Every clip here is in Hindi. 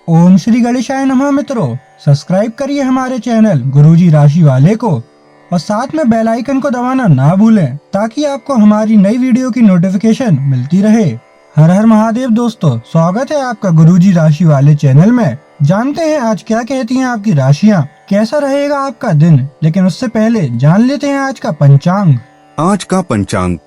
ओम श्री गणेशाय नमः। मित्रों, सब्सक्राइब करिए हमारे चैनल गुरुजी राशि वाले को और साथ में बेल आइकन को दबाना ना भूलें ताकि आपको हमारी नई वीडियो की नोटिफिकेशन मिलती रहे। हर हर महादेव दोस्तों, स्वागत है आपका गुरुजी राशि वाले चैनल में। जानते हैं आज क्या कहती हैं आपकी राशियां, कैसा रहेगा आपका दिन। लेकिन उससे पहले जान लेते हैं आज का पंचांग। आज का पंचांग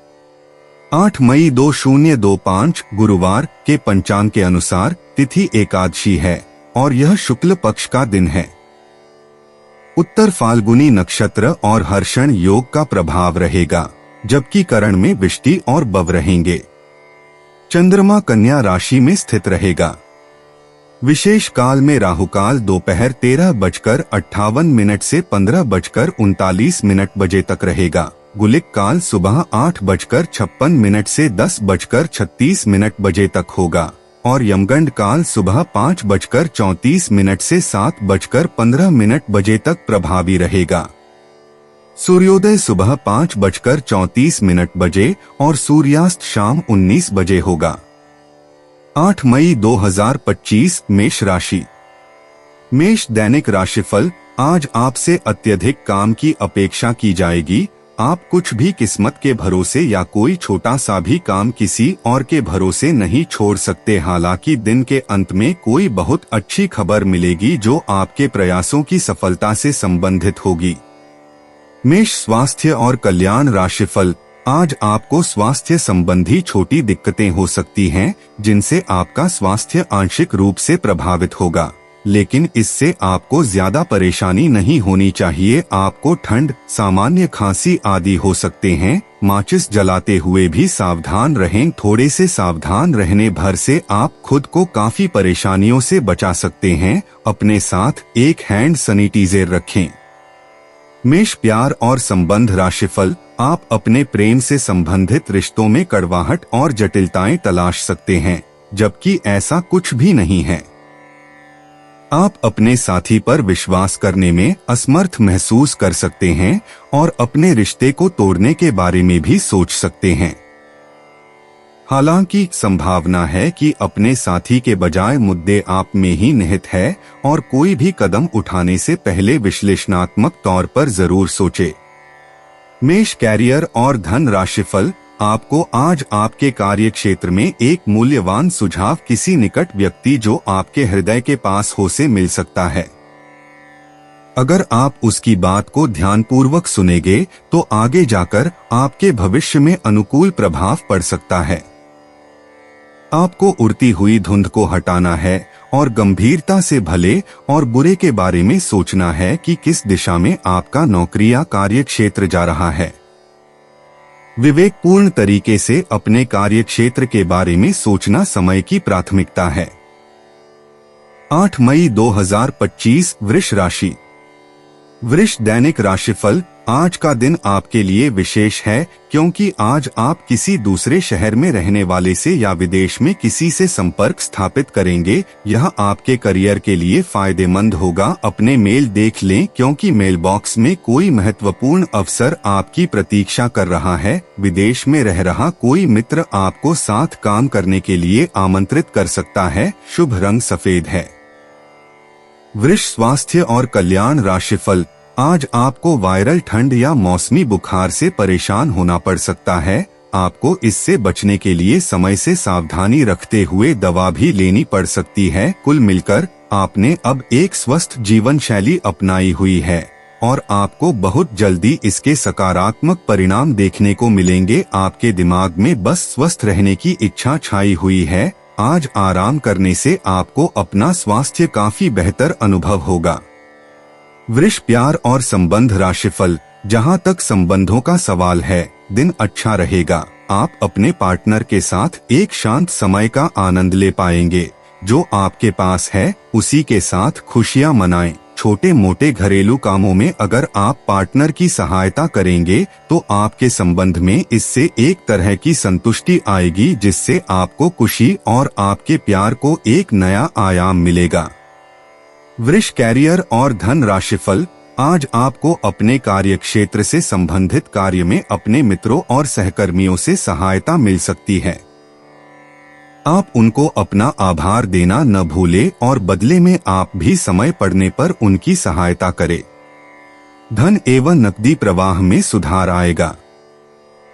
8 मई 2025 गुरुवार के पंचांग के अनुसार तिथि एकादशी है और यह शुक्ल पक्ष का दिन है। उत्तर फाल्गुनी नक्षत्र और हर्षण योग का प्रभाव रहेगा, जबकि करण में विष्टि और बव रहेंगे। चंद्रमा कन्या राशि में स्थित रहेगा। विशेष काल में राहुकाल दोपहर 13:58 से 15:39 बजे तक रहेगा। गुलिक काल सुबह 8:56 से 10:36 बजे तक होगा और यमगंड काल सुबह 5:34 से 7:15 बजे तक प्रभावी रहेगा। सूर्योदय सुबह 5:34 बजे और सूर्यास्त शाम 19 बजे होगा। 8 मई 2025 मेष राशि। मेष दैनिक राशिफल। आज आपसे अत्यधिक काम की अपेक्षा की जाएगी। आप कुछ भी किस्मत के भरोसे या कोई छोटा सा भी काम किसी और के भरोसे नहीं छोड़ सकते। हालांकि दिन के अंत में कोई बहुत अच्छी खबर मिलेगी जो आपके प्रयासों की सफलता से संबंधित होगी। मेष स्वास्थ्य और कल्याण राशिफल। आज आपको स्वास्थ्य संबंधी छोटी दिक्कतें हो सकती हैं, जिनसे आपका स्वास्थ्य आंशिक रूप से प्रभावित होगा, लेकिन इससे आपको ज्यादा परेशानी नहीं होनी चाहिए। आपको ठंड, सामान्य खांसी आदि हो सकते हैं। माचिस जलाते हुए भी सावधान रहें। थोड़े से सावधान रहने भर से आप खुद को काफी परेशानियों से बचा सकते हैं। अपने साथ एक हैंड सैनिटाइजर रखें। मेष प्यार और संबंध राशिफल। आप अपने प्रेम से संबंधित रिश्तों में कड़वाहट और जटिलताएं तलाश सकते हैं, जबकि ऐसा कुछ भी नहीं है। आप अपने साथी पर विश्वास करने में असमर्थ महसूस कर सकते हैं और अपने रिश्ते को तोड़ने के बारे में भी सोच सकते हैं। हालांकि संभावना है कि अपने साथी के बजाय मुद्दे आप में ही निहित है और कोई भी कदम उठाने से पहले विश्लेषणात्मक तौर पर जरूर सोचे। मेष कैरियर और धन राशिफल। आपको आज आपके कार्य क्षेत्र में एक मूल्यवान सुझाव किसी निकट व्यक्ति जो आपके हृदय के पास हो से मिल सकता है। अगर आप उसकी बात को ध्यानपूर्वक सुनेंगे तो आगे जाकर आपके भविष्य में अनुकूल प्रभाव पड़ सकता है। आपको उड़ती हुई धुंध को हटाना है और गंभीरता से भले और बुरे के बारे में सोचना है कि किस दिशा में आपका नौकरी या कार्य क्षेत्र जा रहा है। विवेकपूर्ण तरीके से अपने कार्य क्षेत्र के बारे में सोचना समय की प्राथमिकता है। 8 मई 2025 वृष राशि। वृष दैनिक राशिफल। आज का दिन आपके लिए विशेष है क्योंकि आज आप किसी दूसरे शहर में रहने वाले से या विदेश में किसी से संपर्क स्थापित करेंगे। यह आपके करियर के लिए फायदेमंद होगा। अपने मेल देख लें क्योंकि मेल बॉक्स में कोई महत्वपूर्ण अवसर आपकी प्रतीक्षा कर रहा है। विदेश में रह रहा कोई मित्र आपको साथ काम करने के लिए आमंत्रित कर सकता है। शुभ रंग सफेद है। वृष स्वास्थ्य और कल्याण राशिफल। आज आपको वायरल ठंड या मौसमी बुखार से परेशान होना पड़ सकता है। आपको इससे बचने के लिए समय से सावधानी रखते हुए दवा भी लेनी पड़ सकती है। कुल मिलकर आपने अब एक स्वस्थ जीवन शैली अपनाई हुई है और आपको बहुत जल्दी इसके सकारात्मक परिणाम देखने को मिलेंगे। आपके दिमाग में बस स्वस्थ रहने की इच्छा छाई हुई है। आज आराम करने से आपको अपना स्वास्थ्य काफी बेहतर अनुभव होगा। वृष प्यार और संबंध राशिफल। जहां तक संबंधों का सवाल है, दिन अच्छा रहेगा। आप अपने पार्टनर के साथ एक शांत समय का आनंद ले पाएंगे। जो आपके पास है उसी के साथ खुशियां मनाएं। छोटे मोटे घरेलू कामों में अगर आप पार्टनर की सहायता करेंगे तो आपके संबंध में इससे एक तरह की संतुष्टि आएगी, जिससे आपको खुशी और आपके प्यार को एक नया आयाम मिलेगा। वृष कैरियर और धन राशिफल। आज आपको अपने कार्य क्षेत्र से संबंधित कार्य में अपने मित्रों और सहकर्मियों से सहायता मिल सकती है। आप उनको अपना आभार देना न भूले और बदले में आप भी समय पड़ने पर उनकी सहायता करें। धन एवं नकदी प्रवाह में सुधार आएगा।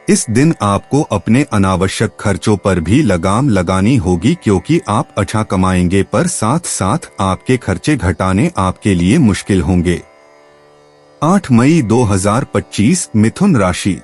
इस दिन आपको अपने अनावश्यक खर्चों पर भी लगाम लगानी होगी, क्योंकि आप अच्छा कमाएंगे पर साथ साथ आपके खर्चे घटाने आपके लिए मुश्किल होंगे। 8 मई 2025 मिथुन राशि।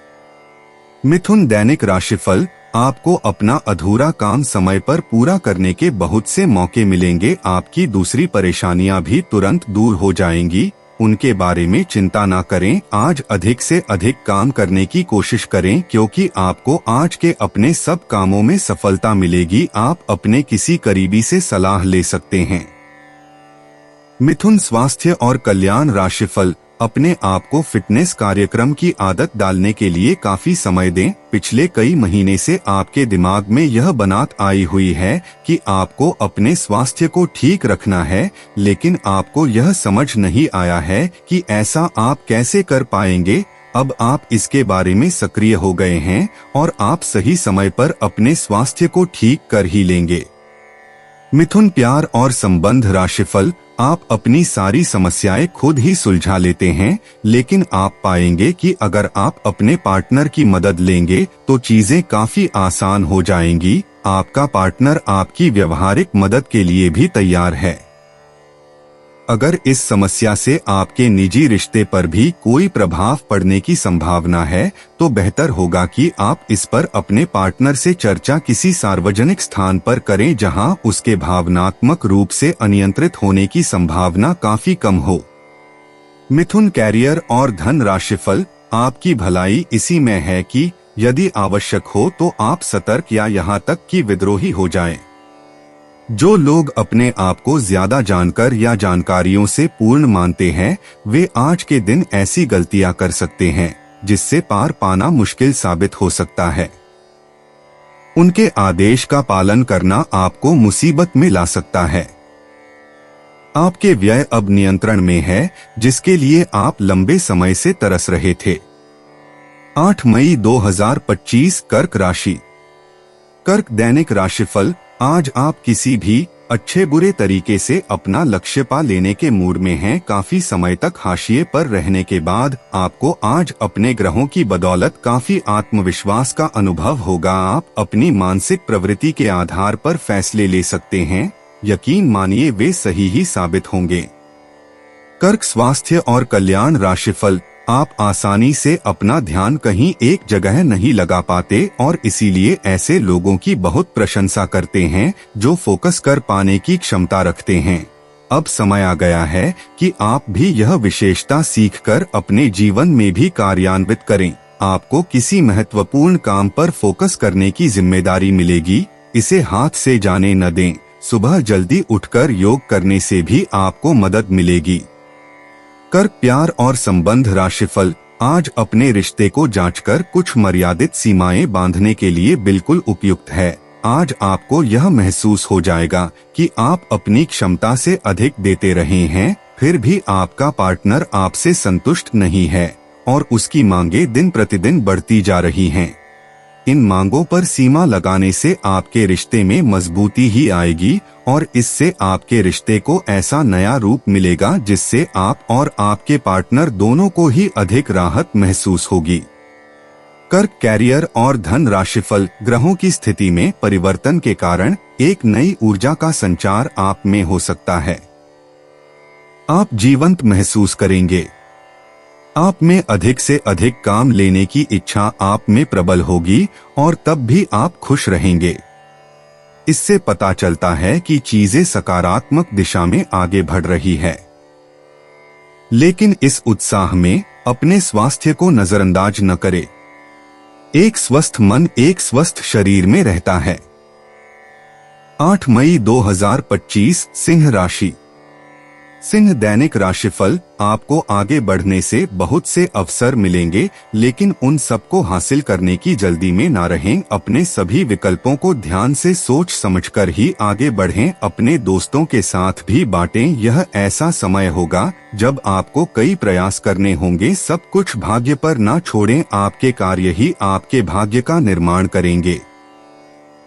मिथुन दैनिक राशिफल। आपको अपना अधूरा काम समय पर पूरा करने के बहुत से मौके मिलेंगे। आपकी दूसरी परेशानियां भी तुरंत दूर हो जाएंगी, उनके बारे में चिंता ना करें। आज अधिक से अधिक काम करने की कोशिश करें, क्योंकि आपको आज के अपने सब कामों में सफलता मिलेगी। आप अपने किसी करीबी से सलाह ले सकते हैं। मिथुन स्वास्थ्य और कल्याण राशिफल। अपने आप को फिटनेस कार्यक्रम की आदत डालने के लिए काफी समय दें। पिछले कई महीने से आपके दिमाग में यह बात आई हुई है कि आपको अपने स्वास्थ्य को ठीक रखना है, लेकिन आपको यह समझ नहीं आया है कि ऐसा आप कैसे कर पाएंगे। अब आप इसके बारे में सक्रिय हो गए हैं और आप सही समय पर अपने स्वास्थ्य को ठीक कर ही लेंगे। मिथुन प्यार और संबंध राशिफल। आप अपनी सारी समस्याएं खुद ही सुलझा लेते हैं, लेकिन आप पाएंगे कि अगर आप अपने पार्टनर की मदद लेंगे तो चीजें काफी आसान हो जाएंगी। आपका पार्टनर आपकी व्यवहारिक मदद के लिए भी तैयार है। अगर इस समस्या से आपके निजी रिश्ते पर भी कोई प्रभाव पड़ने की संभावना है, तो बेहतर होगा कि आप इस पर अपने पार्टनर से चर्चा किसी सार्वजनिक स्थान पर करें, जहां उसके भावनात्मक रूप से अनियंत्रित होने की संभावना काफी कम हो। मिथुन कैरियर और धन राशिफल। आपकी भलाई इसी में है कि यदि आवश्यक हो तो आप सतर्क या यहाँ तक कि विद्रोही हो जाएं। जो लोग अपने आप को ज्यादा जानकर या जानकारियों से पूर्ण मानते हैं, वे आज के दिन ऐसी गलतियां कर सकते हैं जिससे पार पाना मुश्किल साबित हो सकता है। उनके आदेश का पालन करना आपको मुसीबत में ला सकता है। आपके व्यय अब नियंत्रण में है, जिसके लिए आप लंबे समय से तरस रहे थे। 8 मई 2025 कर्क राशि। कर्क दैनिक राशिफल। आज आप किसी भी अच्छे बुरे तरीके से अपना लक्ष्य पा लेने के मूड में हैं। काफी समय तक हाशिए पर रहने के बाद आपको आज अपने ग्रहों की बदौलत काफी आत्मविश्वास का अनुभव होगा। आप अपनी मानसिक प्रवृत्ति के आधार पर फैसले ले सकते हैं। यकीन मानिए वे सही ही साबित होंगे। कर्क स्वास्थ्य और कल्याण राशिफल। आप आसानी से अपना ध्यान कहीं एक जगह नहीं लगा पाते और इसीलिए ऐसे लोगों की बहुत प्रशंसा करते हैं जो फोकस कर पाने की क्षमता रखते हैं। अब समय आ गया है कि आप भी यह विशेषता सीखकर अपने जीवन में भी कार्यान्वित करें। आपको किसी महत्वपूर्ण काम पर फोकस करने की जिम्मेदारी मिलेगी, इसे हाथ से जाने न दें। सुबह जल्दी उठकर योग करने से भी आपको मदद मिलेगी। कर्क प्यार और संबंध राशिफल। आज अपने रिश्ते को जांचकर कुछ मर्यादित सीमाएं बांधने के लिए बिल्कुल उपयुक्त है। आज आपको यह महसूस हो जाएगा कि आप अपनी क्षमता से अधिक देते रहे हैं, फिर भी आपका पार्टनर आपसे संतुष्ट नहीं है और उसकी मांगें दिन प्रतिदिन बढ़ती जा रही हैं। इन मांगों पर सीमा लगाने से आपके रिश्ते में मजबूती ही आएगी और इससे आपके रिश्ते को ऐसा नया रूप मिलेगा जिससे आप और आपके पार्टनर दोनों को ही अधिक राहत महसूस होगी। कर्क कैरियर और धन राशिफल। ग्रहों की स्थिति में परिवर्तन के कारण एक नई ऊर्जा का संचार आप में हो सकता है। आप जीवंत महसूस करेंगे। आप में अधिक से अधिक काम लेने की इच्छा आप में प्रबल होगी और तब भी आप खुश रहेंगे। इससे पता चलता है कि चीजें सकारात्मक दिशा में आगे बढ़ रही है। लेकिन इस उत्साह में अपने स्वास्थ्य को नजरअंदाज न करें। एक स्वस्थ मन एक स्वस्थ शरीर में रहता है। 8 मई 2025 सिंह राशि। सिंह दैनिक राशिफल। आपको आगे बढ़ने से बहुत से अवसर मिलेंगे, लेकिन उन सबको हासिल करने की जल्दी में ना रहें। अपने सभी विकल्पों को ध्यान से सोच समझकर ही आगे बढ़ें। अपने दोस्तों के साथ भी बांटें। यह ऐसा समय होगा जब आपको कई प्रयास करने होंगे। सब कुछ भाग्य पर ना छोड़ें। आपके कार्य ही आपके भाग्य का निर्माण करेंगे।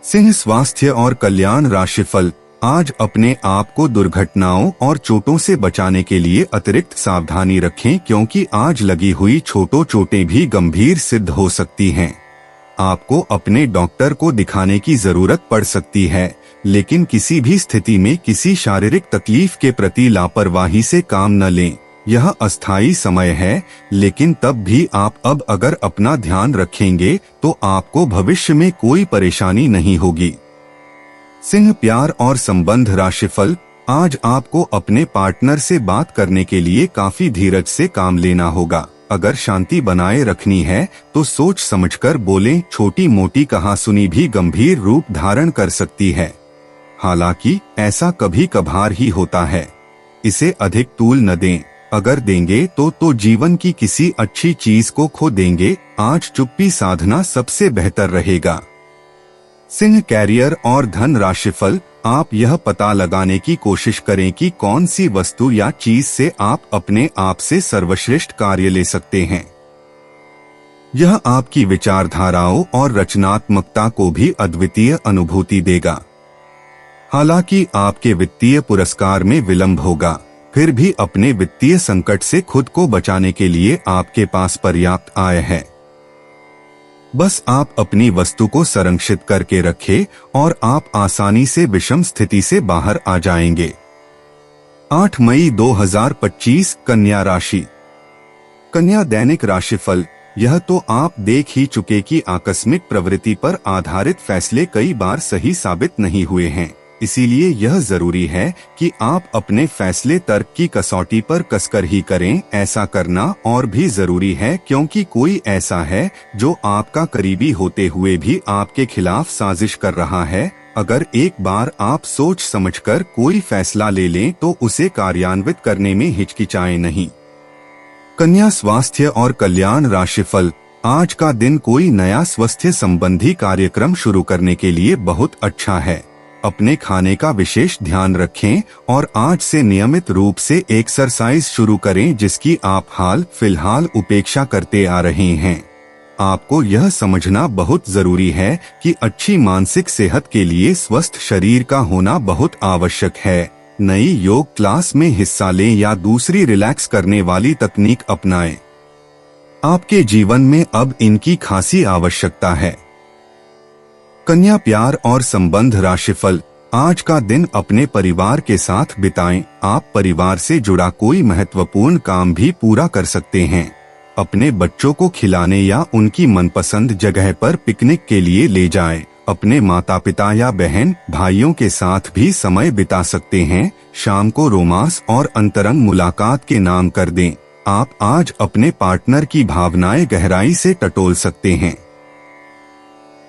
सिंह स्वास्थ्य और कल्याण राशिफल। आज अपने आप को दुर्घटनाओं और चोटों से बचाने के लिए अतिरिक्त सावधानी रखें, क्योंकि आज लगी हुई छोटों चोटें भी गंभीर सिद्ध हो सकती हैं। आपको अपने डॉक्टर को दिखाने की जरूरत पड़ सकती है, लेकिन किसी भी स्थिति में किसी शारीरिक तकलीफ के प्रति लापरवाही से काम न लें। यह अस्थायी समय है, लेकिन तब भी आप अब अगर अपना ध्यान रखेंगे तो आपको भविष्य में कोई परेशानी नहीं होगी। सिंह प्यार और संबंध राशिफल। आज आपको अपने पार्टनर से बात करने के लिए काफी धीरज से काम लेना होगा। अगर शांति बनाए रखनी है तो सोच समझकर बोलें। छोटी मोटी कहासुनी भी गंभीर रूप धारण कर सकती है। हालांकि ऐसा कभी कभार ही होता है, इसे अधिक तूल न दें। अगर देंगे तो जीवन की किसी अच्छी चीज को खो देंगे। आज चुप्पी साधना सबसे बेहतर रहेगा। सिंह कैरियर और धन राशिफल। आप यह पता लगाने की कोशिश करें कि कौन सी वस्तु या चीज से आप अपने आप से सर्वश्रेष्ठ कार्य ले सकते हैं। यह आपकी विचारधाराओं और रचनात्मकता को भी अद्वितीय अनुभूति देगा। हालांकि आपके वित्तीय पुरस्कार में विलंब होगा, फिर भी अपने वित्तीय संकट से खुद को बचाने के लिए आपके पास पर्याप्त आय है। बस आप अपनी वस्तु को संरक्षित करके रखें और आप आसानी से विषम स्थिति से बाहर आ जाएंगे। 8 मई 2025 कन्या राशि। कन्या दैनिक राशिफल। यह तो आप देख ही चुके कि आकस्मिक प्रवृत्ति पर आधारित फैसले कई बार सही साबित नहीं हुए हैं। इसीलिए यह जरूरी है कि आप अपने फैसले तर्क की कसौटी पर कसकर ही करें। ऐसा करना और भी जरूरी है, क्योंकि कोई ऐसा है जो आपका करीबी होते हुए भी आपके खिलाफ साजिश कर रहा है। अगर एक बार आप सोच समझकर कोई फैसला ले लें तो उसे कार्यान्वित करने में हिचकिचाएं नहीं। कन्या स्वास्थ्य और कल्याण राशिफल। आज का दिन कोई नया स्वास्थ्य संबंधी कार्यक्रम शुरू करने के लिए बहुत अच्छा है। अपने खाने का विशेष ध्यान रखें और आज से नियमित रूप से एक्सरसाइज शुरू करें, जिसकी आप हाल फिलहाल उपेक्षा करते आ रहे हैं। आपको यह समझना बहुत जरूरी है कि अच्छी मानसिक सेहत के लिए स्वस्थ शरीर का होना बहुत आवश्यक है। नई योग क्लास में हिस्सा लें या दूसरी रिलैक्स करने वाली तकनीक अपनाएं। आपके जीवन में अब इनकी खासी आवश्यकता है। कन्या प्यार और संबंध राशिफल। आज का दिन अपने परिवार के साथ बिताएं। आप परिवार से जुड़ा कोई महत्वपूर्ण काम भी पूरा कर सकते हैं। अपने बच्चों को खिलाने या उनकी मनपसंद जगह पर पिकनिक के लिए ले जाएं। अपने माता पिता या बहन भाइयों के साथ भी समय बिता सकते हैं। शाम को रोमांस और अंतरंग मुलाकात के नाम कर दें। आप आज अपने पार्टनर की भावनाएं गहराई से टटोल सकते हैं।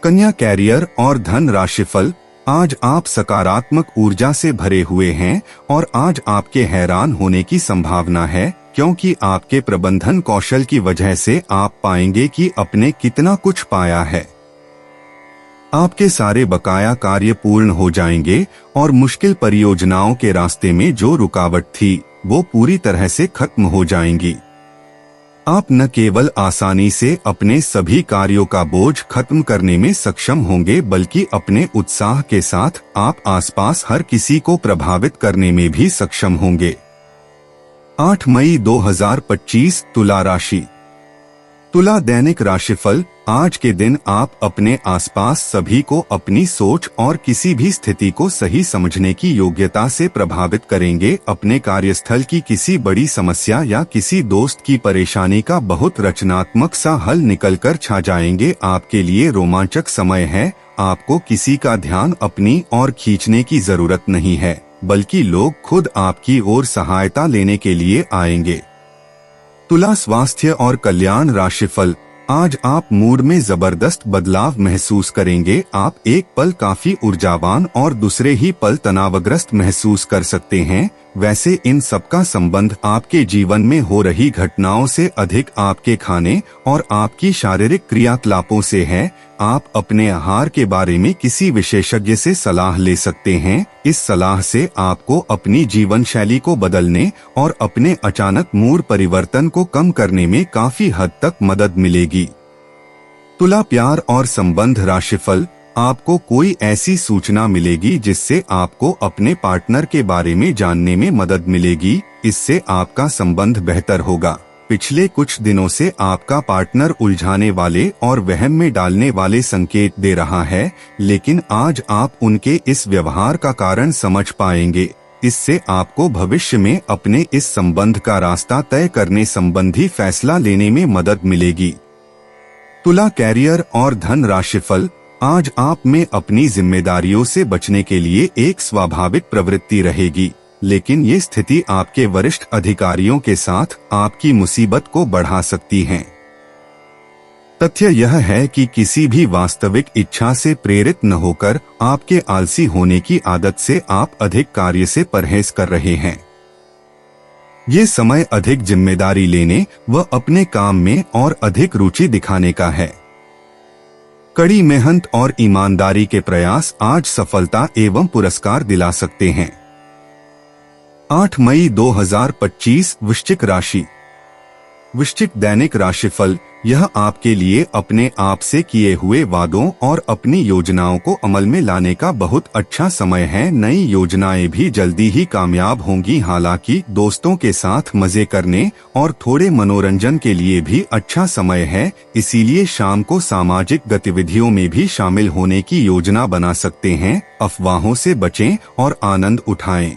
कन्या कैरियर और धन राशिफल। आज आप सकारात्मक ऊर्जा से भरे हुए हैं और आज आपके हैरान होने की संभावना है, क्योंकि आपके प्रबंधन कौशल की वजह से आप पाएंगे कि आपने कितना कुछ पाया है। आपके सारे बकाया कार्य पूर्ण हो जाएंगे और मुश्किल परियोजनाओं के रास्ते में जो रुकावट थी वो पूरी तरह से खत्म हो जाएंगी। आप न केवल आसानी से अपने सभी कार्यों का बोझ खत्म करने में सक्षम होंगे, बल्कि अपने उत्साह के साथ आप आसपास हर किसी को प्रभावित करने में भी सक्षम होंगे। 8 मई 2025 तुला राशि। तुला दैनिक राशिफल। आज के दिन आप अपने आसपास सभी को अपनी सोच और किसी भी स्थिति को सही समझने की योग्यता से प्रभावित करेंगे। अपने कार्यस्थल की किसी बड़ी समस्या या किसी दोस्त की परेशानी का बहुत रचनात्मक सा हल निकलकर छा जाएंगे। आपके लिए रोमांचक समय है। आपको किसी का ध्यान अपनी ओर खींचने की जरूरत नहीं है, बल्कि लोग खुद आपकी ओर सहायता लेने के लिए आएंगे। तुला स्वास्थ्य और कल्याण राशिफल। आज आप मूड में जबरदस्त बदलाव महसूस करेंगे। आप एक पल काफी ऊर्जावान और दूसरे ही पल तनावग्रस्त महसूस कर सकते हैं। वैसे इन सबका संबंध आपके जीवन में हो रही घटनाओं से अधिक आपके खाने और आपकी शारीरिक क्रियाकलापों से है। आप अपने आहार के बारे में किसी विशेषज्ञ से सलाह ले सकते हैं। इस सलाह से आपको अपनी जीवन शैली को बदलने और अपने अचानक मूड परिवर्तन को कम करने में काफी हद तक मदद मिलेगी। तुला प्यार और संबंध राशिफल। आपको कोई ऐसी सूचना मिलेगी जिससे आपको अपने पार्टनर के बारे में जानने में मदद मिलेगी। इससे आपका संबंध बेहतर होगा। पिछले कुछ दिनों से आपका पार्टनर उलझाने वाले और वहम में डालने वाले संकेत दे रहा है, लेकिन आज आप उनके इस व्यवहार का कारण समझ पाएंगे। इससे आपको भविष्य में अपने इस संबंध का रास्ता तय करने संबंधी फैसला लेने में मदद मिलेगी। तुला, कैरियर और धन राशिफल। आज आप में अपनी जिम्मेदारियों से बचने के लिए एक स्वाभाविक प्रवृत्ति रहेगी, लेकिन ये स्थिति आपके वरिष्ठ अधिकारियों के साथ आपकी मुसीबत को बढ़ा सकती है। तथ्य यह है कि किसी भी वास्तविक इच्छा से प्रेरित न होकर आपके आलसी होने की आदत से आप अधिक कार्य से परहेज कर रहे हैं। ये समय अधिक जिम्मेदारी लेने व अपने काम में और अधिक रुचि दिखाने का है। कड़ी मेहनत और ईमानदारी के प्रयास आज सफलता एवं पुरस्कार दिला सकते हैं। 8 मई 2025 वृश्चिक राशि। वृश्चिक दैनिक राशिफल। यह आपके लिए अपने आप से किए हुए वादों और अपनी योजनाओं को अमल में लाने का बहुत अच्छा समय है। नई योजनाएं भी जल्दी ही कामयाब होंगी। हालांकि दोस्तों के साथ मजे करने और थोड़े मनोरंजन के लिए भी अच्छा समय है, इसीलिए शाम को सामाजिक गतिविधियों में भी शामिल होने की योजना बना सकते हैं। अफवाहों से बचें और आनंद उठाएं।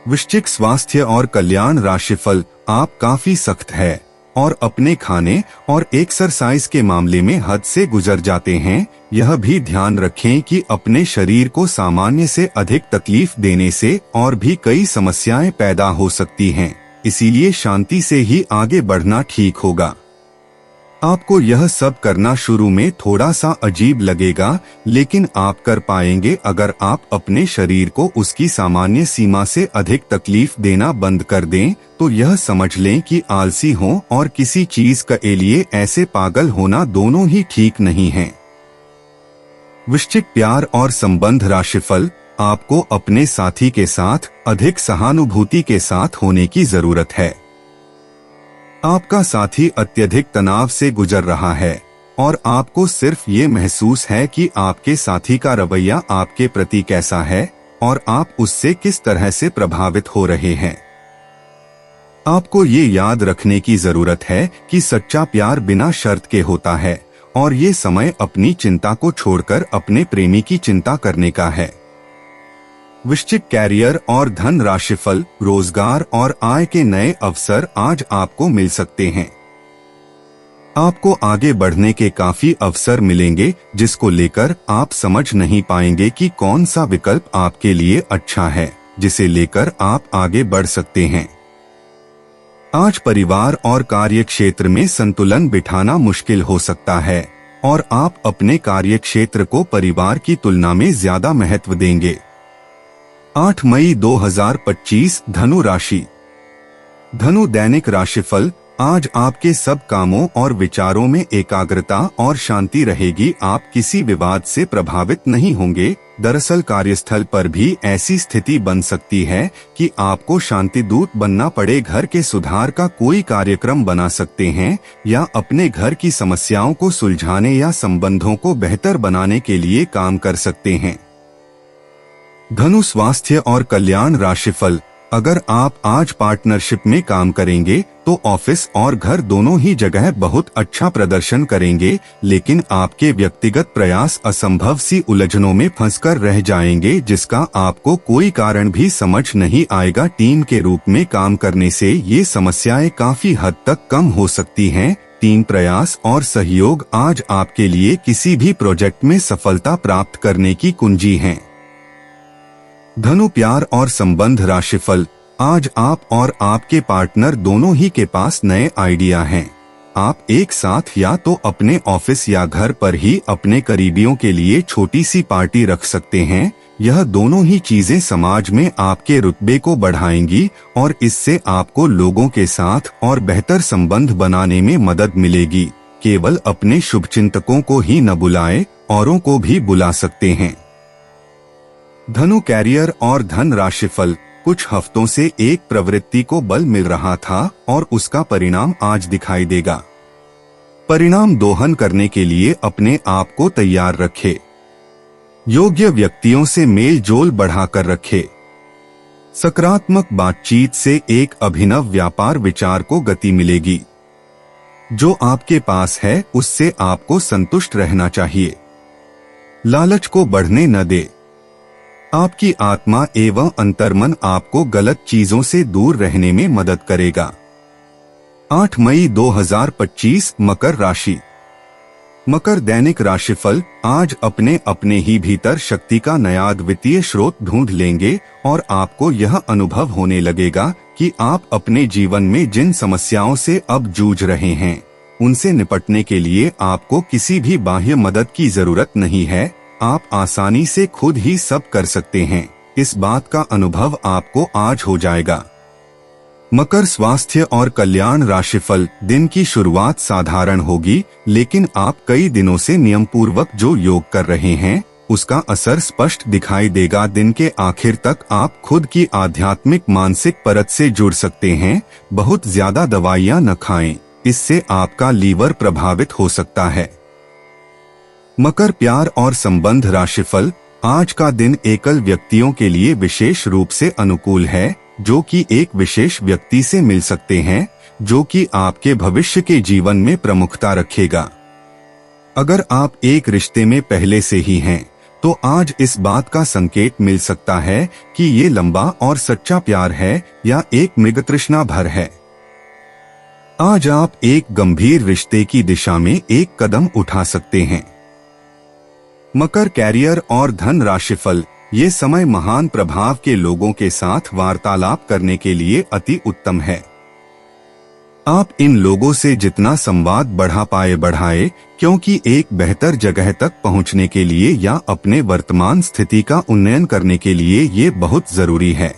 वृश्चिक स्वास्थ्य और कल्याण राशिफल। आप काफी सख्त है और अपने खाने और एक्सरसाइज के मामले में हद से गुजर जाते हैं। यह भी ध्यान रखें कि अपने शरीर को सामान्य से अधिक तकलीफ देने से और भी कई समस्याएं पैदा हो सकती हैं, इसीलिए शांति से ही आगे बढ़ना ठीक होगा। आपको यह सब करना शुरू में थोड़ा सा अजीब लगेगा, लेकिन आप कर पाएंगे अगर आप अपने शरीर को उसकी सामान्य सीमा से अधिक तकलीफ देना बंद कर दें। तो यह समझ लें कि आलसी हो और किसी चीज के लिए ऐसे पागल होना दोनों ही ठीक नहीं है। वृश्चिक प्यार और संबंध राशिफल। आपको अपने साथी के साथ अधिक सहानुभूति के साथ होने की जरूरत है। आपका साथी अत्यधिक तनाव से गुजर रहा है और आपको सिर्फ ये महसूस है कि आपके साथी का रवैया आपके प्रति कैसा है और आप उससे किस तरह से प्रभावित हो रहे हैं। आपको ये याद रखने की जरूरत है कि सच्चा प्यार बिना शर्त के होता है और ये समय अपनी चिंता को छोड़कर अपने प्रेमी की चिंता करने का है। वृश्चिक कैरियर और धन राशिफल। रोजगार और आय के नए अवसर आज आपको मिल सकते हैं। आपको आगे बढ़ने के काफी अवसर मिलेंगे, जिसको लेकर आप समझ नहीं पाएंगे कि कौन सा विकल्प आपके लिए अच्छा है, जिसे लेकर आप आगे बढ़ सकते हैं। आज परिवार और कार्य क्षेत्र में संतुलन बिठाना मुश्किल हो सकता है और आप अपने कार्य क्षेत्र को परिवार की तुलना में ज्यादा महत्व देंगे। 8 मई 2025 धनु राशि। धनु दैनिक राशिफल। आज आपके सब कामों और विचारों में एकाग्रता और शांति रहेगी। आप किसी विवाद से प्रभावित नहीं होंगे। दरअसल कार्यस्थल पर भी ऐसी स्थिति बन सकती है कि आपको शांति दूत बनना पड़े। घर के सुधार का कोई कार्यक्रम बना सकते हैं या अपने घर की समस्याओं को सुलझाने या संबंधों को बेहतर बनाने के लिए काम कर सकते हैं। धनु स्वास्थ्य और कल्याण राशिफल। अगर आप आज पार्टनरशिप में काम करेंगे तो ऑफिस और घर दोनों ही जगह बहुत अच्छा प्रदर्शन करेंगे, लेकिन आपके व्यक्तिगत प्रयास असंभव सी उलझनों में फंसकर रह जाएंगे, जिसका आपको कोई कारण भी समझ नहीं आएगा। टीम के रूप में काम करने से ये समस्याएं काफी हद तक कम हो सकती हैं। टीम प्रयास और सहयोग आज आपके लिए किसी भी प्रोजेक्ट में सफलता प्राप्त करने की कुंजी हैं। धनु प्यार और संबंध राशिफल। आज आप और आपके पार्टनर दोनों ही के पास नए आइडिया हैं। आप एक साथ या तो अपने ऑफिस या घर पर ही अपने करीबियों के लिए छोटी सी पार्टी रख सकते हैं। यह दोनों ही चीजें समाज में आपके रुतबे को बढ़ाएंगी और इससे आपको लोगों के साथ और बेहतर संबंध बनाने में मदद मिलेगी। केवल अपने शुभचिंतकों को ही न बुलाएं, औरों को भी बुला सकते हैं। धनु कैरियर और धन राशिफल। कुछ हफ्तों से एक प्रवृत्ति को बल मिल रहा था और उसका परिणाम आज दिखाई देगा। परिणाम दोहन करने के लिए अपने आप को तैयार रखें। योग्य व्यक्तियों से मेल जोल बढ़ाकर रखे। सकारात्मक बातचीत से एक अभिनव व्यापार विचार को गति मिलेगी। जो आपके पास है उससे आपको संतुष्ट रहना चाहिए। लालच को बढ़ने न दे। आपकी आत्मा एवं अंतर्मन आपको गलत चीजों से दूर रहने में मदद करेगा। 8 मई 2025 मकर राशि। मकर दैनिक राशिफल। आज अपने अपने ही भीतर शक्ति का नया अद्वितीय स्रोत ढूंढ लेंगे और आपको यह अनुभव होने लगेगा कि आप अपने जीवन में जिन समस्याओं से अब जूझ रहे हैं उनसे निपटने के लिए आपको किसी भी बाह्य मदद की जरूरत नहीं है। आप आसानी से खुद ही सब कर सकते हैं। इस बात का अनुभव आपको आज हो जाएगा। मकर स्वास्थ्य और कल्याण राशिफल। दिन की शुरुआत साधारण होगी, लेकिन आप कई दिनों से नियम पूर्वक जो योग कर रहे हैं उसका असर स्पष्ट दिखाई देगा। दिन के आखिर तक आप खुद की आध्यात्मिक मानसिक परत से जुड़ सकते हैं। बहुत ज्यादा दवाइयां न खाएं, इससे आपका लीवर प्रभावित हो सकता है। मकर प्यार और संबंध राशिफल। आज का दिन एकल व्यक्तियों के लिए विशेष रूप से अनुकूल है, जो कि एक विशेष व्यक्ति से मिल सकते हैं जो कि आपके भविष्य के जीवन में प्रमुखता रखेगा। अगर आप एक रिश्ते में पहले से ही हैं, तो आज इस बात का संकेत मिल सकता है कि ये लंबा और सच्चा प्यार है या एक मृगतृष्णा भर है। आज आप एक गंभीर रिश्ते की दिशा में एक कदम उठा सकते हैं। मकर कैरियर और धन राशिफल। ये समय महान प्रभाव के लोगों के साथ वार्तालाप करने के लिए अति उत्तम है। आप इन लोगों से जितना संवाद बढ़ा पाए बढ़ाए, क्योंकि एक बेहतर जगह तक पहुंचने के लिए या अपने वर्तमान स्थिति का उन्नयन करने के लिए ये बहुत जरूरी है।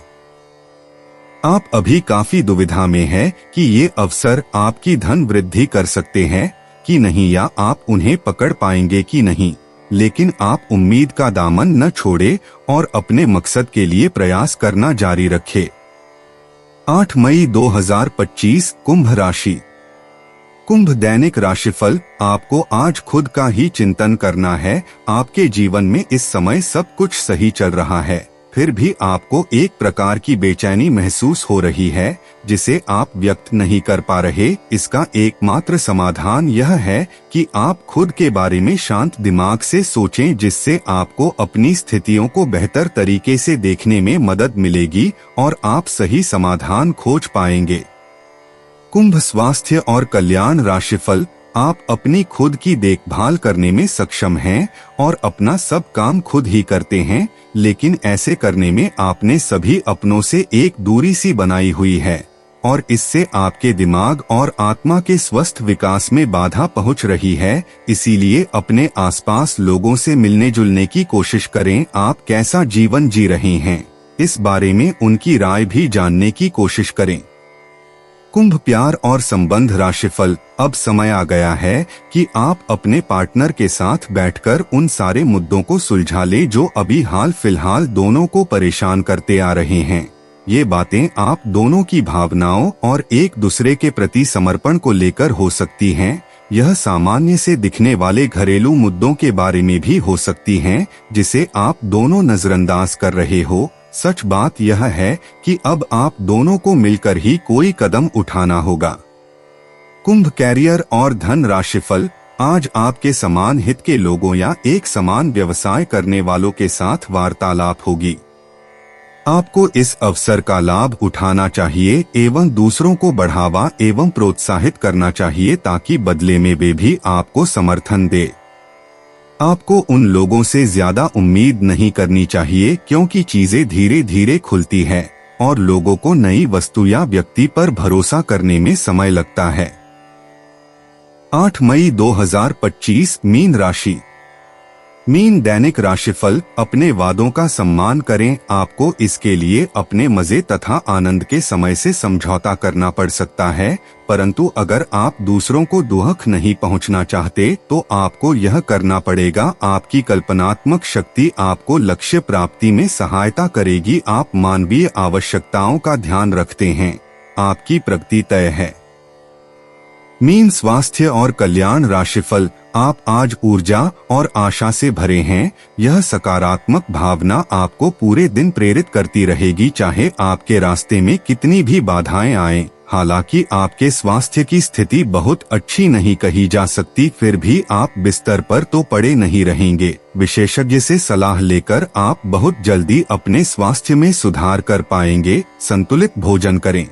आप अभी काफी दुविधा में है कि ये अवसर आपकी धन वृद्धि कर सकते हैं कि नहीं, या आप उन्हें पकड़ पाएंगे कि नहीं, लेकिन आप उम्मीद का दामन न छोड़े और अपने मकसद के लिए प्रयास करना जारी रखें। 8 मई 2025 कुंभ राशि। कुंभ दैनिक राशिफल। आपको आज खुद का ही चिंतन करना है। आपके जीवन में इस समय सब कुछ सही चल रहा है, फिर भी आपको एक प्रकार की बेचैनी महसूस हो रही है जिसे आप व्यक्त नहीं कर पा रहे। इसका एकमात्र समाधान यह है कि आप खुद के बारे में शांत दिमाग से सोचें, जिससे आपको अपनी स्थितियों को बेहतर तरीके से देखने में मदद मिलेगी और आप सही समाधान खोज पाएंगे। कुंभ स्वास्थ्य और कल्याण राशिफल। आप अपनी खुद की देखभाल करने में सक्षम हैं और अपना सब काम खुद ही करते हैं, लेकिन ऐसे करने में आपने सभी अपनों से एक दूरी सी बनाई हुई है और इससे आपके दिमाग और आत्मा के स्वस्थ विकास में बाधा पहुंच रही है। इसीलिए अपने आसपास लोगों से मिलने जुलने की कोशिश करें। आप कैसा जीवन जी रहे हैं, इस बारे में उनकी राय भी जानने की कोशिश करें। कुंभ प्यार और संबंध राशिफल। अब समय आ गया है कि आप अपने पार्टनर के साथ बैठकर उन सारे मुद्दों को सुलझा ले जो अभी हाल फिलहाल दोनों को परेशान करते आ रहे हैं। ये बातें आप दोनों की भावनाओं और एक दूसरे के प्रति समर्पण को लेकर हो सकती हैं। यह सामान्य से दिखने वाले घरेलू मुद्दों के बारे में भी हो सकती हैं, जिसे आप दोनों नजरअंदाज कर रहे हो। सच बात यह है कि अब आप दोनों को मिलकर ही कोई कदम उठाना होगा। कुंभ कैरियर और धन राशिफल। आज आपके समान हित के लोगों या एक समान व्यवसाय करने वालों के साथ वार्तालाप होगी। आपको इस अवसर का लाभ उठाना चाहिए एवं दूसरों को बढ़ावा एवं प्रोत्साहित करना चाहिए, ताकि बदले में वे भी आपको समर्थन दे। आपको उन लोगों से ज्यादा उम्मीद नहीं करनी चाहिए, क्योंकि चीजें धीरे धीरे खुलती है और लोगों को नई वस्तु या व्यक्ति पर भरोसा करने में समय लगता है। 8 मई 2025 मीन राशि। मीन दैनिक राशिफल। अपने वादों का सम्मान करें। आपको इसके लिए अपने मजे तथा आनंद के समय से समझौता करना पड़ सकता है, परंतु अगर आप दूसरों को दुख नहीं पहुंचना चाहते तो आपको यह करना पड़ेगा। आपकी कल्पनात्मक शक्ति आपको लक्ष्य प्राप्ति में सहायता करेगी। आप मानवीय आवश्यकताओं का ध्यान रखते हैं। आपकी प्रगति तय है। मीन स्वास्थ्य और कल्याण राशिफल। आप आज ऊर्जा और आशा से भरे हैं। यह सकारात्मक भावना आपको पूरे दिन प्रेरित करती रहेगी, चाहे आपके रास्ते में कितनी भी बाधाएं आएं। हालांकि आपके स्वास्थ्य की स्थिति बहुत अच्छी नहीं कही जा सकती, फिर भी आप बिस्तर पर तो पड़े नहीं रहेंगे। विशेषज्ञ से सलाह लेकर आप बहुत जल्दी अपने स्वास्थ्य में सुधार कर पाएंगे। संतुलित भोजन करें।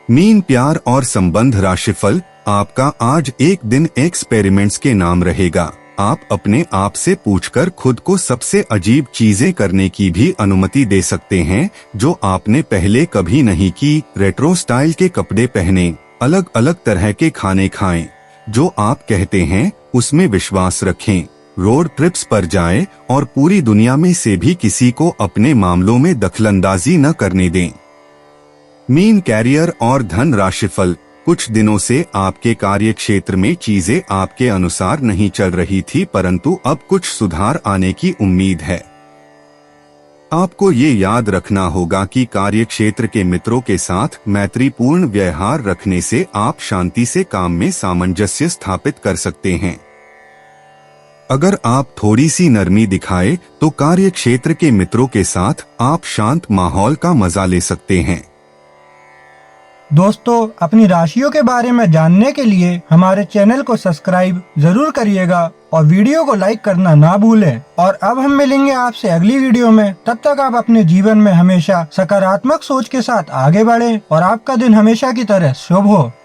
मीन प्यार और संबंध राशिफल। आपका आज एक दिन एक्सपेरिमेंट्स के नाम रहेगा। आप अपने आप से पूछकर खुद को सबसे अजीब चीजें करने की भी अनुमति दे सकते हैं जो आपने पहले कभी नहीं की। रेट्रो स्टाइल के कपड़े पहने, अलग अलग तरह के खाने खाएं। जो आप कहते हैं उसमें विश्वास रखें। रोड ट्रिप्स पर जाएं और पूरी दुनिया में से भी किसी को अपने मामलों में दखलंदाजी न करने दें। मीन कैरियर और धन राशिफल। कुछ दिनों से आपके कार्य क्षेत्र में चीजें आपके अनुसार नहीं चल रही थी, परंतु अब कुछ सुधार आने की उम्मीद है। आपको ये याद रखना होगा कि कार्य क्षेत्र के मित्रों के साथ मैत्रीपूर्ण व्यवहार रखने से आप शांति से काम में सामंजस्य स्थापित कर सकते हैं। अगर आप थोड़ी सी नरमी दिखाए तो कार्य क्षेत्र के मित्रों के साथ आप शांत माहौल का मजा ले सकते हैं। दोस्तों, अपनी राशियों के बारे में जानने के लिए हमारे चैनल को सब्सक्राइब जरूर करिएगा और वीडियो को लाइक करना ना भूलें। और अब हम मिलेंगे आपसे अगली वीडियो में। तब तक आप अपने जीवन में हमेशा सकारात्मक सोच के साथ आगे बढ़ें और आपका दिन हमेशा की तरह शुभ हो।